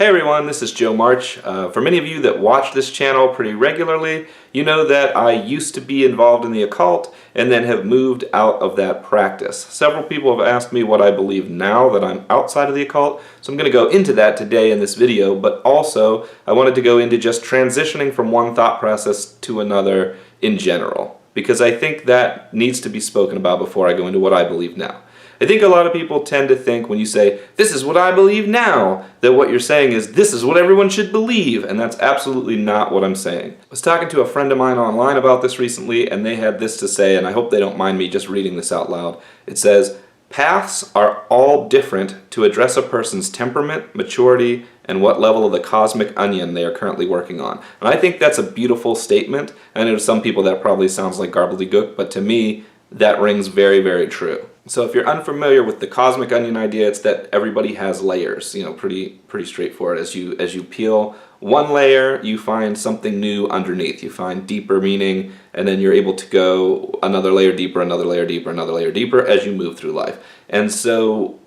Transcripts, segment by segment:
Hey everyone, this is Joe March. For many of you that watch this channel pretty regularly, you know that I used to be involved in the occult and then have moved out of that practice. Several people have asked me what I believe now that I'm outside of the occult, so I'm going to go into that today in this video, but also I wanted to go into just transitioning from one thought process to another in general, because I think that needs to be spoken about before I go into what I believe now. I think a lot of people tend to think when you say, this is what I believe now, that what you're saying is, this is what everyone should believe, and that's absolutely not what I'm saying. I was talking to a friend of mine online about this recently, and they had this to say, and I hope they don't mind me just reading this out loud. It says, paths are all different to address a person's temperament, maturity, and what level of the cosmic onion they are currently working on. And I think that's a beautiful statement. I know to some people that probably sounds like gobbledygook, but to me, that rings very, very true. So if you're unfamiliar with the cosmic onion idea, it's that everybody has layers, pretty straightforward. As you peel one layer, you find something new underneath. You find deeper meaning, and then you're able to go another layer deeper, another layer deeper, another layer deeper as you move through life. And so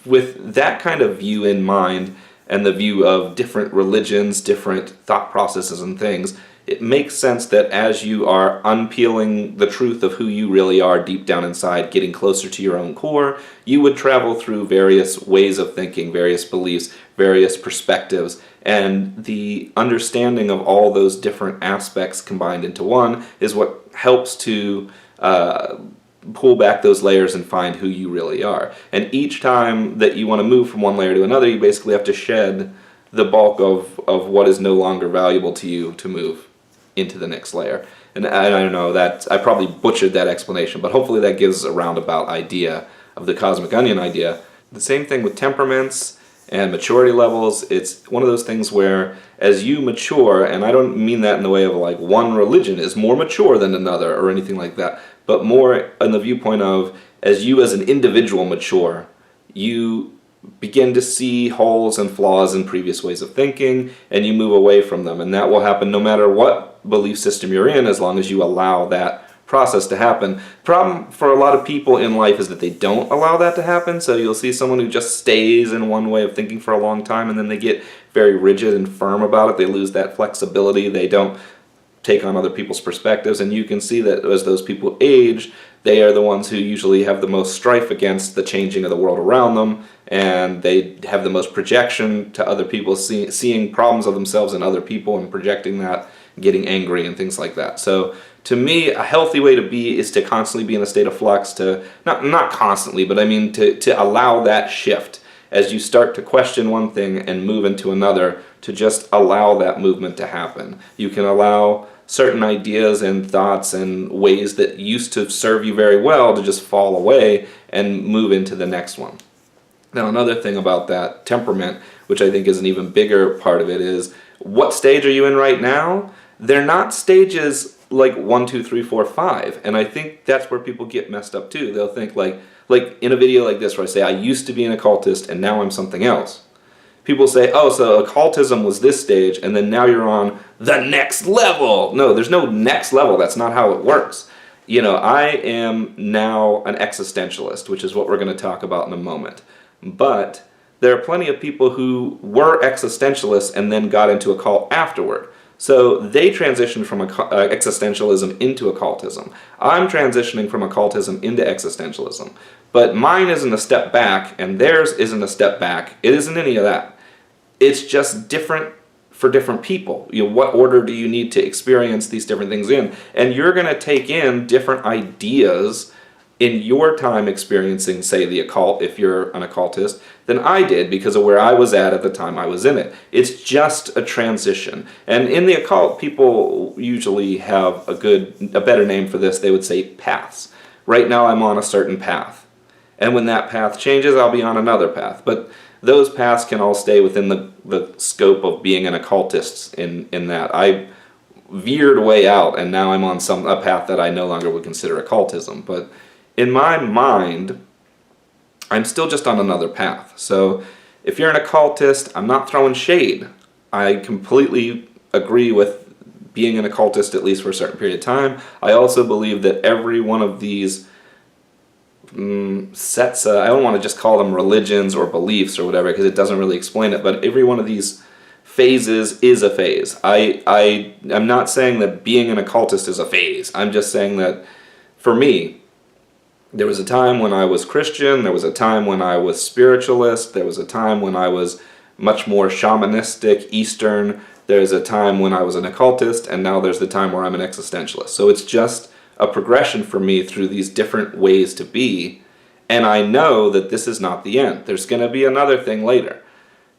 with that kind of view in mind, and the view of different religions, different thought processes and things, it makes sense that as you are unpeeling the truth of who you really are deep down inside, getting closer to your own core, you would travel through various ways of thinking, various beliefs, various perspectives, and the understanding of all those different aspects combined into one is what helps to pull back those layers and find who you really are. And each time that you want to move from one layer to another, you basically have to shed the bulk of what is no longer valuable to you to move into the next layer. And I don't know, that I probably butchered that explanation, but hopefully that gives a roundabout idea of the cosmic onion idea. The same thing with temperaments and maturity levels. It's one of those things where as you mature, and I don't mean that in the way of like one religion is more mature than another or anything like that, but more in the viewpoint of as you as an individual mature, you begin to see holes and flaws in previous ways of thinking, and you move away from them. And that will happen no matter what belief system you're in, as long as you allow that process to happen. Problem for a lot of people in life is that they don't allow that to happen. So you'll see someone who just stays in one way of thinking for a long time, and then they get very rigid and firm about it. They lose that flexibility. They don't take on other people's perspectives, and you can see that as those people age, they are the ones who usually have the most strife against the changing of the world around them, and they have the most projection to other people, seeing problems of themselves in other people and projecting that, getting angry and things like that. So to me, a healthy way to be is to constantly be in a state of flux, to not constantly, but I mean to allow that shift as you start to question one thing and move into another, to just allow that movement to happen. You can allow certain ideas and thoughts and ways that used to serve you very well to just fall away and move into the next one. Now, another thing about that temperament, which I think is an even bigger part of it, is what stage are you in right now? They're not stages like 1, 2, 3, 4, 5, and I think that's where people get messed up too. They'll think like in a video like this where I say I used to be an occultist and now I'm something else. People say, oh, so occultism was this stage, and then now you're on the next level. No, there's no next level. That's not how it works. I am now an existentialist, which is what we're going to talk about in a moment. But there are plenty of people who were existentialists and then got into occult afterward. So they transitioned from existentialism into occultism. I'm transitioning from occultism into existentialism. But mine isn't a step back, and theirs isn't a step back. It isn't any of that. It's just different for different people. What order do you need to experience these different things in? And you're going to take in different ideas in your time experiencing, say, the occult, if you're an occultist, than I did because of where I was at the time I was in it. It's just a transition. And in the occult, people usually have a better name for this. They would say paths. Right now I'm on a certain path. And when that path changes, I'll be on another path. But those paths can all stay within the scope of being an occultist in that. I veered way out, and now I'm on a path that I no longer would consider occultism. But in my mind, I'm still just on another path. So if you're an occultist, I'm not throwing shade. I completely agree with being an occultist, at least for a certain period of time. I also believe that every one of these sets, I don't want to just call them religions or beliefs or whatever, because it doesn't really explain it, but every one of these phases is a phase. I'm not saying that being an occultist is a phase. I'm just saying that for me, there was a time when I was Christian, there was a time when I was spiritualist, there was a time when I was much more shamanistic, Eastern, there's a time when I was an occultist, and now there's the time where I'm an existentialist. So it's just a progression for me through these different ways to be, and I know that this is not the end. There's going to be another thing later.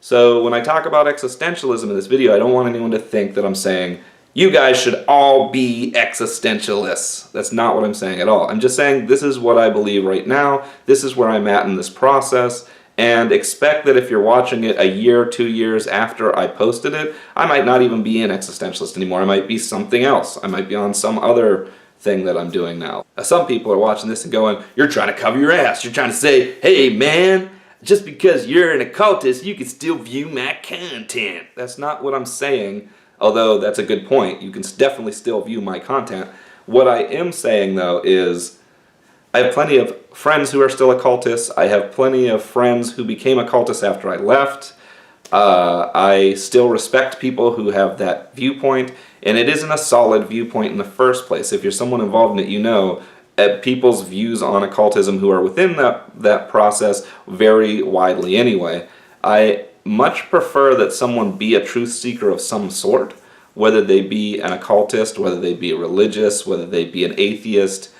So when I talk about existentialism in this video, I don't want anyone to think that I'm saying, you guys should all be existentialists. That's not what I'm saying at all. I'm just saying this is what I believe right now, this is where I'm at in this process, and expect that if you're watching it a year, 2 years after I posted it, I might not even be an existentialist anymore. I might be something else. I might be on some other thing that I'm doing now. Some people are watching this and going, you're trying to cover your ass. You're trying to say, hey man, just because you're an occultist, you can still view my content. That's not what I'm saying, although that's a good point. You can definitely still view my content. What I am saying, though, is I have plenty of friends who are still occultists. I have plenty of friends who became occultists after I left. I still respect people who have that viewpoint, and it isn't a solid viewpoint in the first place. If you're someone involved in it, you know people's views on occultism who are within that process vary widely anyway. I much prefer that someone be a truth seeker of some sort, whether they be an occultist, whether they be religious, whether they be an atheist,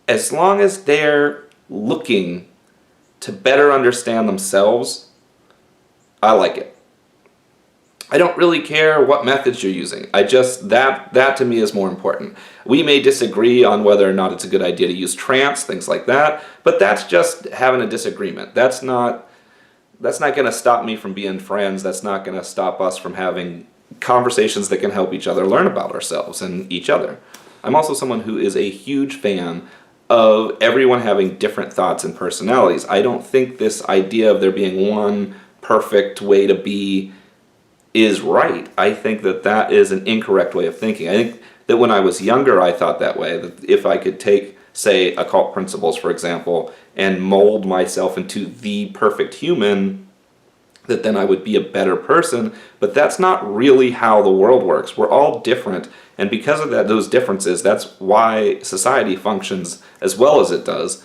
as long as they're looking to better understand themselves. I like it. I don't really care what methods you're using. That to me is more important. We may disagree on whether or not it's a good idea to use trance, things like that, but that's just having a disagreement. That's not going to stop me from being friends. That's not going to stop us from having conversations that can help each other learn about ourselves and each other. I'm also someone who is a huge fan of everyone having different thoughts and personalities. I don't think this idea of there being one perfect way to be is right. I think that is an incorrect way of thinking. I think that when I was younger, I thought that way, that if I could take, say, occult principles, for example, and mold myself into the perfect human, that then I would be a better person. But that's not really how the world works. We're all different, and because of those differences, that's why society functions as well as it does.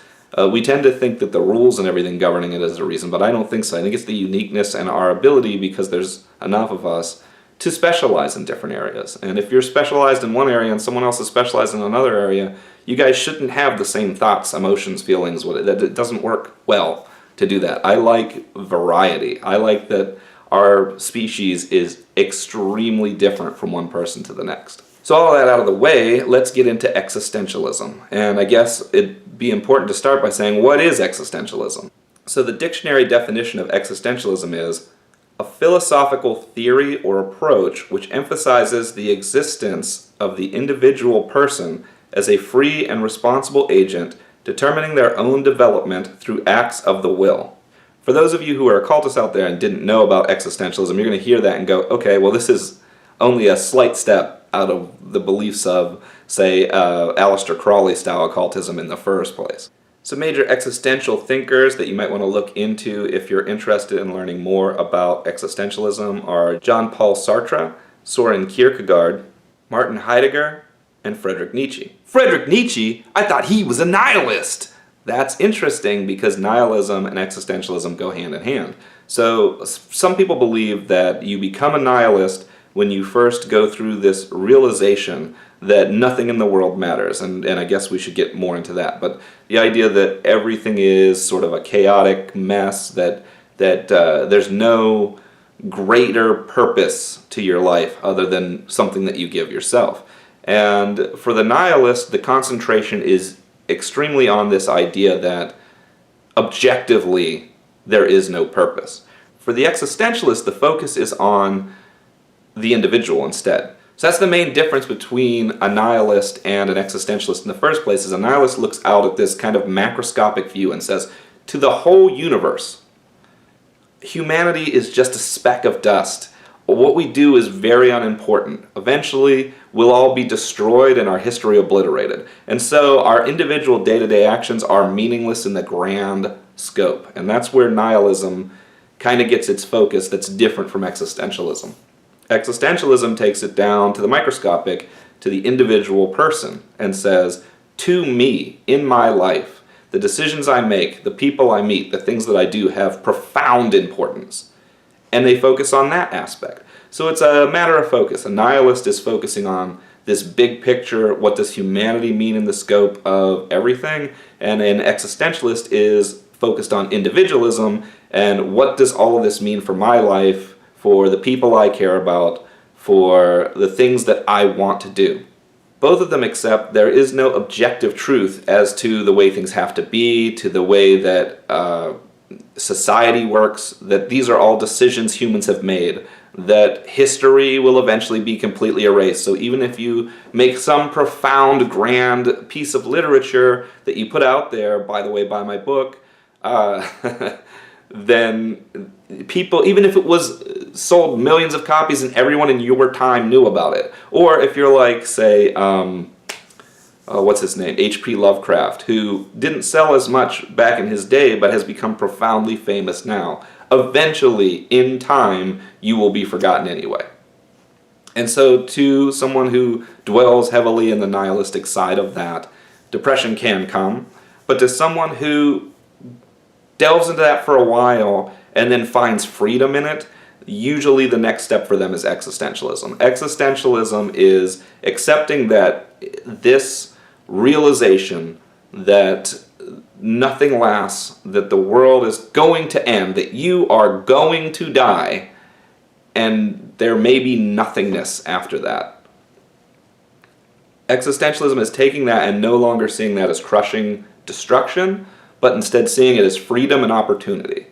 We tend to think that the rules and everything governing it is a reason, but I don't think so. I think it's the uniqueness and our ability, because there's enough of us, to specialize in different areas. And if you're specialized in one area and someone else is specialized in another area, you guys shouldn't have the same thoughts, emotions, feelings. It doesn't work well to do that. I like variety. I like that our species is extremely different from one person to the next. So all that out of the way, let's get into existentialism. And I guess it'd be important to start by saying, what is existentialism? So the dictionary definition of existentialism is a philosophical theory or approach which emphasizes the existence of the individual person as a free and responsible agent determining their own development through acts of the will. For those of you who are occultists out there and didn't know about existentialism, you're going to hear that and go, okay, well this is only a slight step out of the beliefs of, say, Aleister Crowley style occultism in the first place. Some major existential thinkers that you might want to look into if you're interested in learning more about existentialism are Jean-Paul Sartre, Soren Kierkegaard, Martin Heidegger, and Friedrich Nietzsche. Friedrich Nietzsche? I thought he was a nihilist! That's interesting because nihilism and existentialism go hand in hand. So some people believe that you become a nihilist when you first go through this realization that nothing in the world matters, and I guess we should get more into that, but the idea that everything is sort of a chaotic mess, that there's no greater purpose to your life other than something that you give yourself. And for the nihilist, the concentration is extremely on this idea that objectively there is no purpose. For the existentialist, the focus is on the individual instead. So that's the main difference between a nihilist and an existentialist in the first place, is a nihilist looks out at this kind of macroscopic view and says, to the whole universe, humanity is just a speck of dust. what we do is very unimportant. Eventually, we'll all be destroyed and our history obliterated. And so our individual day-to-day actions are meaningless in the grand scope. And that's where nihilism kind of gets its focus that's different from existentialism. Existentialism takes it down to the microscopic, to the individual person, and says, to me, in my life, the decisions I make, the people I meet, the things that I do have profound importance. And they focus on that aspect. So it's a matter of focus. A nihilist is focusing on this big picture, what does humanity mean in the scope of everything, and an existentialist is focused on individualism and what does all of this mean for my life, for the people I care about, for the things that I want to do. Both of them accept there is no objective truth as to the way things have to be, to the way that society works, that these are all decisions humans have made, that history will eventually be completely erased. So even if you make some profound, grand piece of literature that you put out there, by the way, buy my book, then people, even if it was sold millions of copies and everyone in your time knew about it, or if you're like, say, what's his name, H.P. Lovecraft, who didn't sell as much back in his day but has become profoundly famous now, eventually, in time, you will be forgotten anyway. And so to someone who dwells heavily in the nihilistic side of that, depression can come, but to someone who delves into that for a while and then finds freedom in it, usually the next step for them is existentialism. Existentialism is accepting that this realization that nothing lasts, that the world is going to end, that you are going to die, and there may be nothingness after that. Existentialism is taking that and no longer seeing that as crushing destruction, but instead seeing it as freedom and opportunity.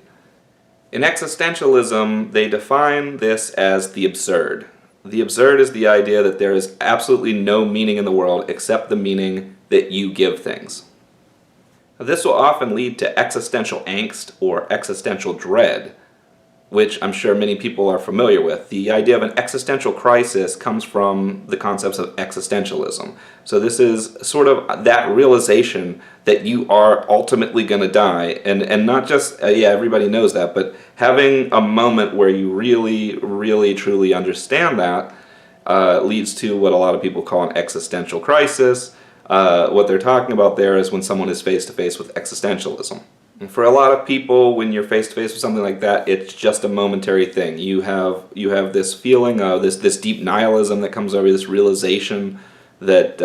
In existentialism, they define this as the absurd. The absurd is the idea that there is absolutely no meaning in the world except the meaning that you give things. Now, this will often lead to existential angst or existential dread, which I'm sure many people are familiar with. The idea of an existential crisis comes from the concepts of existentialism. So this is sort of that realization that you are ultimately going to die, and not just, everybody knows that, but having a moment where you really, really, truly understand that leads to what a lot of people call an existential crisis. What they're talking about there is when someone is face-to-face with existentialism. And for a lot of people, when you're face-to-face with something like that, it's just a momentary thing. You have this feeling of this deep nihilism that comes over, this realization that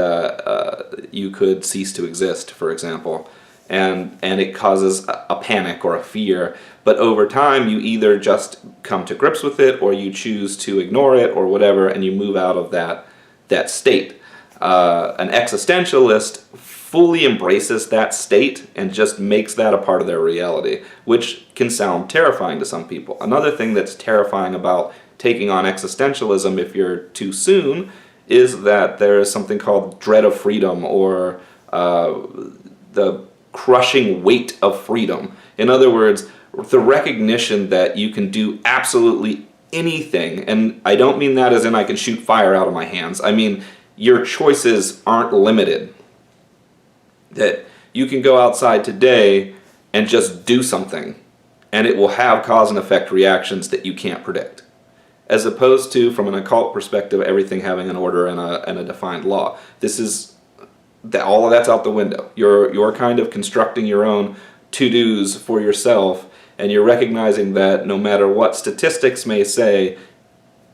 you could cease to exist, for example. And it causes a panic or a fear. But over time, you either just come to grips with it, or you choose to ignore it, or whatever, and you move out of that state. An existentialist fully embraces that state and just makes that a part of their reality, which can sound terrifying to some people. Another thing that's terrifying about taking on existentialism if you're too soon is that there is something called dread of freedom, or the crushing weight of freedom. In other words, the recognition that you can do absolutely anything, and I don't mean that as in I can shoot fire out of my hands. I mean, your choices aren't limited. That you can go outside today and just do something, and it will have cause and effect reactions that you can't predict. As opposed to, from an occult perspective, everything having an order and a defined law. This is all of that's out the window. You're kind of constructing your own to-dos for yourself, and you're recognizing that no matter what statistics may say,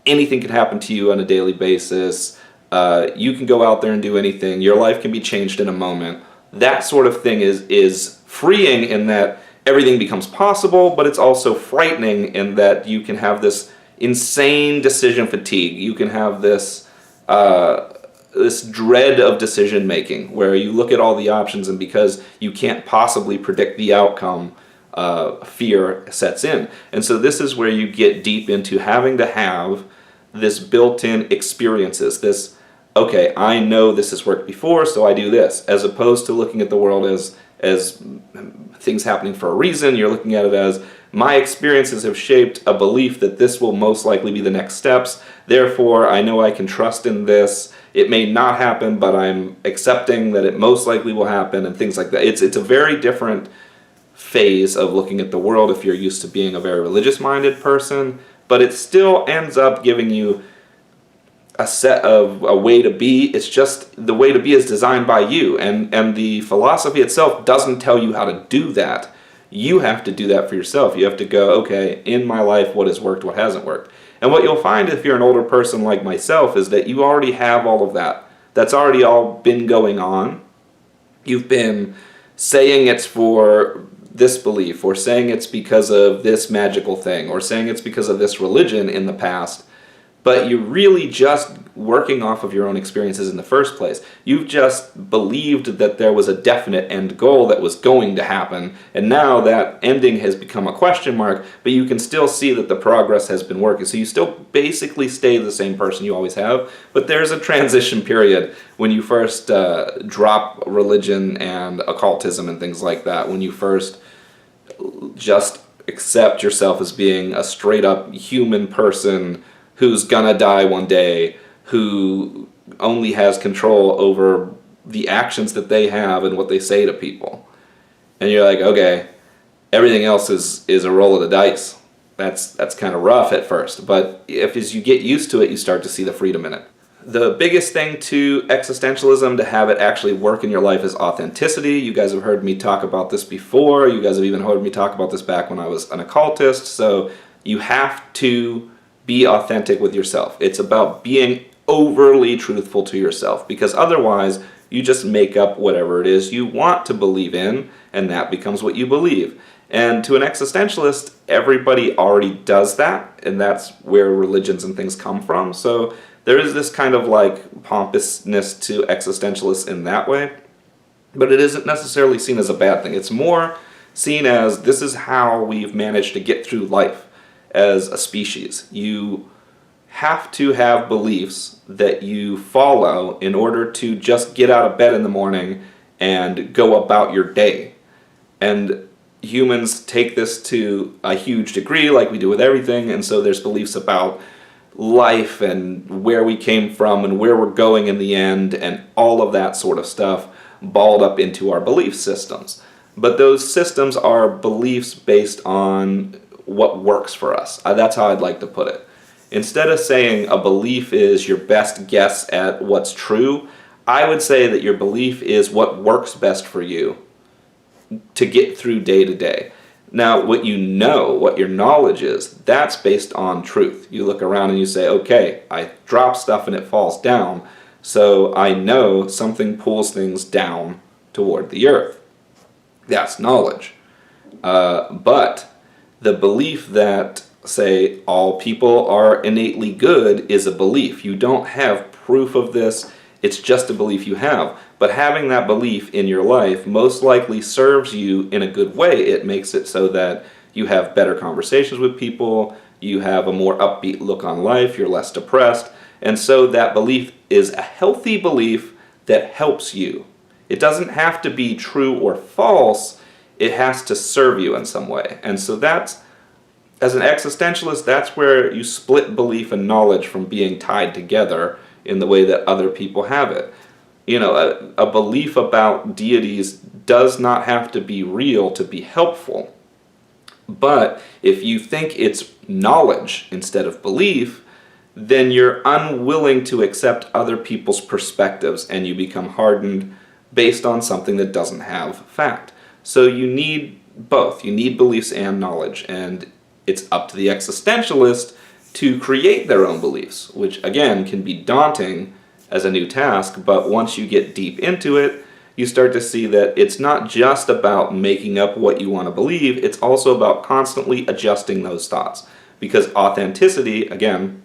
anything can happen to you on a daily basis. You can go out there and do anything. Your life can be changed in a moment. That sort of thing is freeing in that everything becomes possible, but it's also frightening in that you can have this insane decision fatigue. You can have this this dread of decision making, where you look at all the options, and because you can't possibly predict the outcome, fear sets in. And so this is where you get deep into having to have this built-in experiences, this, okay, I know this has worked before, so I do this, as opposed to looking at the world as things happening for a reason. You're looking at it as my experiences have shaped a belief that this will most likely be the next steps. Therefore, I know I can trust in this. It may not happen, but I'm accepting that it most likely will happen, and things like that. It's a very different phase of looking at the world if you're used to being a very religious-minded person, but it still ends up giving you a way to be. It's just the way to be is designed by you, and the philosophy itself doesn't tell you how to do that. You have to do that for yourself. You have to go, okay, in my life, what has worked, what hasn't worked. And what you'll find if you're an older person like myself is that you already have all of that. That's already all been going on. You've been saying it's for this belief, or saying it's because of this magical thing, or saying it's because of this religion in the past, but you're really just working off of your own experiences in the first place. You've just believed that there was a definite end goal that was going to happen, and now that ending has become a question mark, but you can still see that the progress has been working. So you still basically stay the same person you always have, but there's a transition period when you first drop religion and occultism and things like that, when you first just accept yourself as being a straight up human person who's gonna die one day, who only has control over the actions that they have and what they say to people. And you're like, okay, everything else is a roll of the dice. That's kind of rough at first, but as you get used to it, you start to see the freedom in it. The biggest thing to existentialism, to have it actually work in your life, is authenticity. You guys have heard me talk about this before. You guys have even heard me talk about this back when I was an occultist. So you have to be authentic with yourself. It's about being overly truthful to yourself, because otherwise you just make up whatever it is you want to believe in, and that becomes what you believe. And to an existentialist, everybody already does that, and that's where religions and things come from. So there is this kind of like pompousness to existentialists in that way, but it isn't necessarily seen as a bad thing. It's more seen as, this is how we've managed to get through life as a species. You have to have beliefs that you follow in order to just get out of bed in the morning and go about your day. And humans take this to a huge degree, like we do with everything, and so there's beliefs about life and where we came from and where we're going in the end, and all of that sort of stuff balled up into our belief systems. But those systems are beliefs based on what works for us. That's how I'd like to put it. Instead of saying a belief is your best guess at what's true, I would say that your belief is what works best for you to get through day to day. Now, what you know, what your knowledge is, that's based on truth. You look around and you say, okay, I drop stuff and it falls down, so I know something pulls things down toward the earth. That's knowledge. But the belief that, say, all people are innately good is a belief. You don't have proof of this. It's just a belief you have. But having that belief in your life most likely serves you in a good way. It makes it so that you have better conversations with people, you have a more upbeat look on life, you're less depressed. And so that belief is a healthy belief that helps you. It doesn't have to be true or false. It has to serve you in some way. And so that's, as an existentialist, that's where you split belief and knowledge from being tied together in the way that other people have it. You know, a belief about deities does not have to be real to be helpful. But if you think it's knowledge instead of belief, then you're unwilling to accept other people's perspectives, and you become hardened based on something that doesn't have fact. So you need both. You need beliefs and knowledge, and it's up to the existentialist to create their own beliefs, which again can be daunting as a new task, but once you get deep into it, you start to see that it's not just about making up what you want to believe, it's also about constantly adjusting those thoughts, because authenticity, again,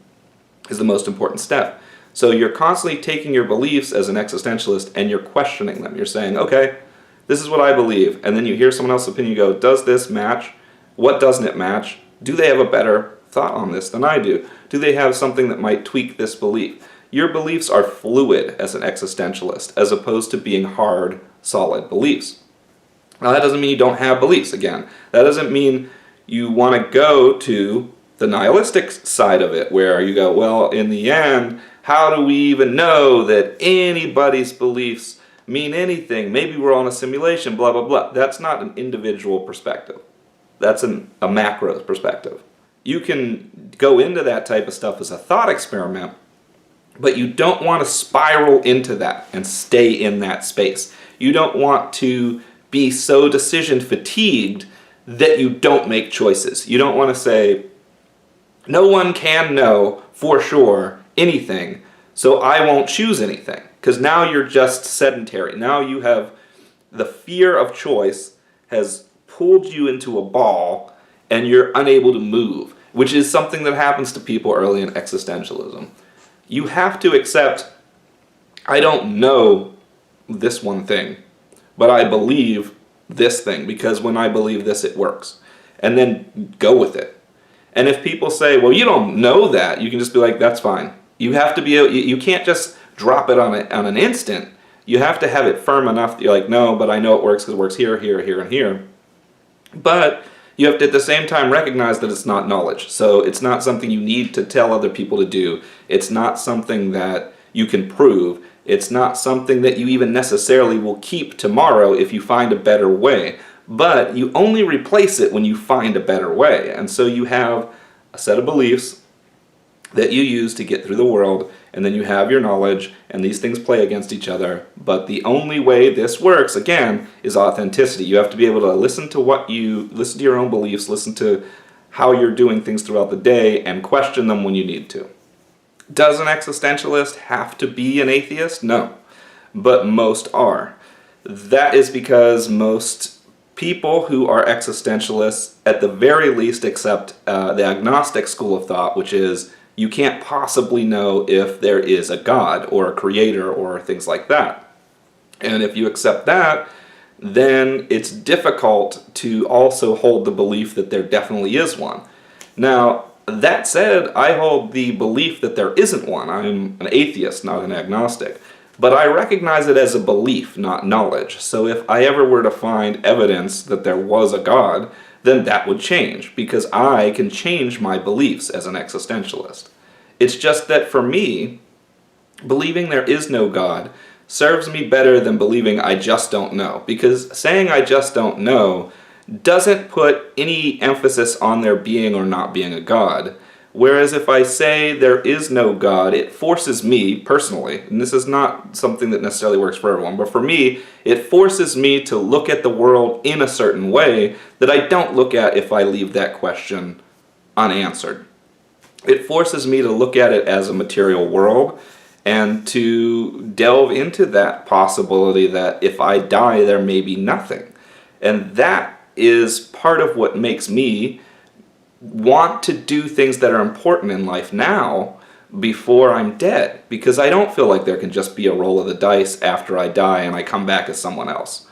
is the most important step. So you're constantly taking your beliefs as an existentialist and you're questioning them. You're saying, okay, this is what I believe, and then you hear someone else's opinion, you go, does this match? What doesn't it match? Do they have a better thought on this than I do? Do they have something that might tweak this belief? Your beliefs are fluid as an existentialist, as opposed to being hard, solid beliefs. Now that doesn't mean you don't have beliefs, again. That doesn't mean you want to go to the nihilistic side of it, where you go, well, in the end, how do we even know that anybody's beliefs mean anything? Maybe we're on a simulation, blah, blah, blah. That's not an individual perspective. That's a macro perspective. You can go into that type of stuff as a thought experiment, but you don't want to spiral into that and stay in that space. You don't want to be so decision fatigued that you don't make choices. You don't want to say, no one can know for sure anything, so I won't choose anything. Because now you're just sedentary. Now you have the fear of choice has pulled you into a ball and you're unable to move, which is something that happens to people early in existentialism. You have to accept, I don't know this one thing, but I believe this thing, because when I believe this, it works. And then go with it. And if people say, well, you don't know that, you can just be like, that's fine. You have to be, you can't just drop it on an instant. You have to have it firm enough that you're like, no, but I know it works because it works here, here, here, and here. But you have to at the same time recognize that it's not knowledge. So it's not something you need to tell other people to do. It's not something that you can prove. It's not something that you even necessarily will keep tomorrow if you find a better way. But you only replace it when you find a better way. And so you have a set of beliefs that you use to get through the world, and then you have your knowledge, and these things play against each other. But the only way this works, again, is authenticity. You have to be able to listen to your own beliefs, listen to how you're doing things throughout the day, and question them when you need to. Does an existentialist have to be an atheist? No, but most are. That is because most people who are existentialists, at the very least, accept the agnostic school of thought, which is you can't possibly know if there is a God or a creator or things like that. And if you accept that, then it's difficult to also hold the belief that there definitely is one. Now, that said, I hold the belief that there isn't one. I'm an atheist, not an agnostic. But I recognize it as a belief, not knowledge. So if I ever were to find evidence that there was a God, then that would change, because I can change my beliefs as an existentialist. It's just that for me, believing there is no God serves me better than believing I just don't know. Because saying I just don't know doesn't put any emphasis on there being or not being a God. Whereas if I say there is no God, it forces me, personally, and this is not something that necessarily works for everyone, but for me, it forces me to look at the world in a certain way that I don't look at if I leave that question unanswered. It forces me to look at it as a material world and to delve into that possibility that if I die, there may be nothing. And that is part of what makes me want to do things that are important in life now before I'm dead, because I don't feel like there can just be a roll of the dice after I die and I come back as someone else.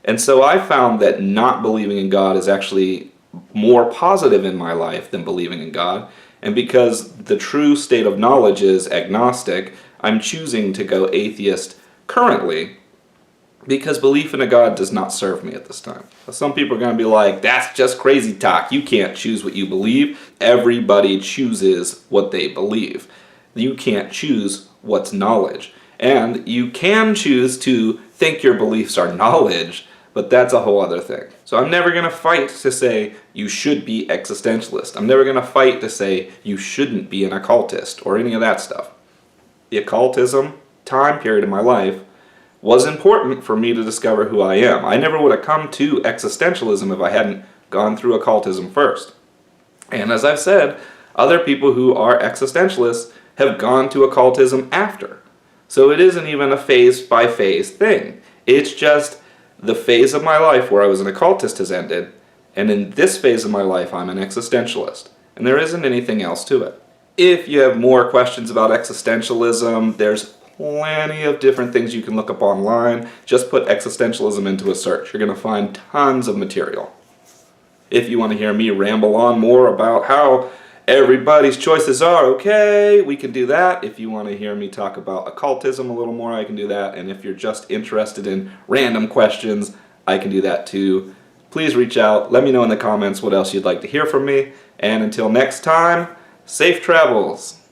And so I found that not believing in God is actually more positive in my life than believing in God. And because the true state of knowledge is agnostic, I'm choosing to go atheist currently, because belief in a God does not serve me at this time. Some people are going to be like, that's just crazy talk. You can't choose what you believe. Everybody chooses what they believe. You can't choose what's knowledge. And you can choose to think your beliefs are knowledge, but that's a whole other thing. So I'm never going to fight to say you should be existentialist. I'm never going to fight to say you shouldn't be an occultist or any of that stuff. The occultism time period in my life was important for me to discover who I am. I never would have come to existentialism if I hadn't gone through occultism first. And as I've said, other people who are existentialists have gone to occultism after. So it isn't even a phase-by-phase thing. It's just the phase of my life where I was an occultist has ended, and in this phase of my life I'm an existentialist. And there isn't anything else to it. If you have more questions about existentialism, there's plenty of different things you can look up online. Just put existentialism into a search. You're going to find tons of material. If you want to hear me ramble on more about how everybody's choices are okay, we can do that. If you want to hear me talk about occultism a little more, I can do that. And if you're just interested in random questions, I can do that too. Please please reach out. Let me know in the comments what else you'd like to hear from me. And until next time, safe travels.